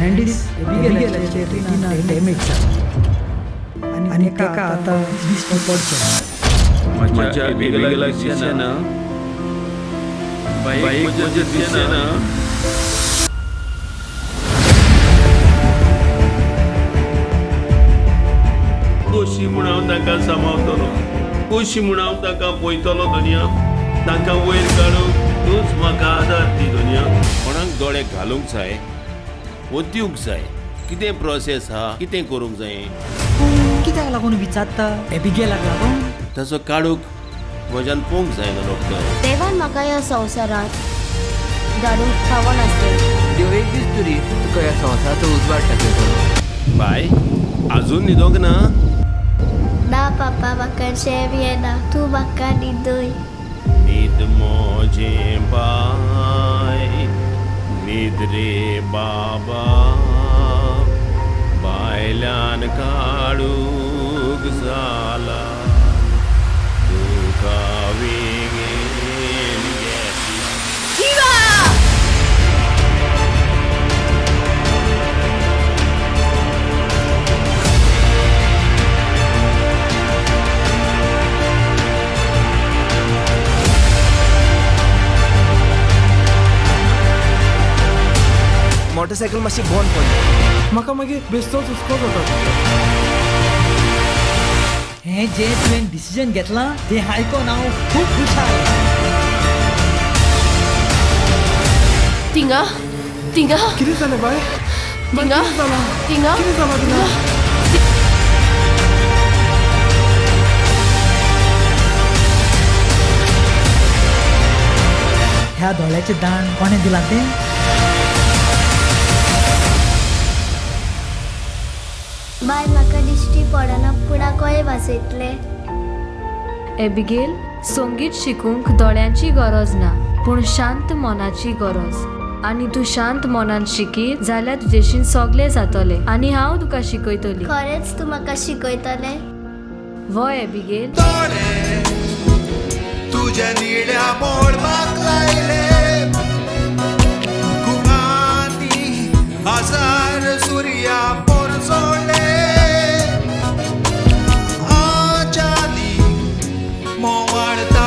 and is Abigailचे retina damage आणि तेका आता दिश्टी पडचे माझ्या एबिगेलला दिसेना बाईक म्हणजे दिसेना कोशी म्हूण हांव ताका सांबाळटलो कोशी म्हूण हांव ताका पळयतलो दुनिया ताका वयर काडूंक तूंच म्हाका आदार दी दुनिया कोणाक दोळे घालूंक जाय वो दिवंक जाय कितें प्रोसेस आहा कितें करूंक जाय कित्याक लागून विचारता एबिगेलाक लागून ताचो काडूक म्हज्यान पळोवंक जायना डॉक्टर देवान म्हाका ह्या संवसारांत धाडूंक फावो नासलें देव एक दीस तरी तुका ह्या संवसाराचो उजवाड दाखयतलो बाय अजून न्हिदोंक ना ना पापा म्हाका शेव येना तूं म्हाका न्हिदय न्हीद मोजे बाय न्हीद रे बाबा बायल्यान काडूंक जाला तुका वेगेन घेतला मोटरसायकल मातशी बंद पडली म्हाका मागीर बेश्टोच हुस्को जाता हे जे तुवें डिसिजन घेतला ते आयकोन हांव खूब खुशाल तिंगा तिंगा कितें जालें बाय तिंगा तिंगा कितें जालां तिंगा ह्या दोळ्याचे दान कोणें दिला तें बाय म्हाका दिश्टी पडना पूण कळे वाचयतले एबिगेल संगीत शिकूंक दोळ्यांची गरज ना पूण शांत मनाची गरज आनी तूं शांत मनान शिकी जाल्यार तुजेशीन सगळें जातलें आनी हांव तुका शिकयतली खरेंच तूं म्हाका शिकयतलें वो एबिगेल तुझ्या निड्या पडपाक लायले कुमाती हजार सुर्या पोरसोडले आचाली मोवाळता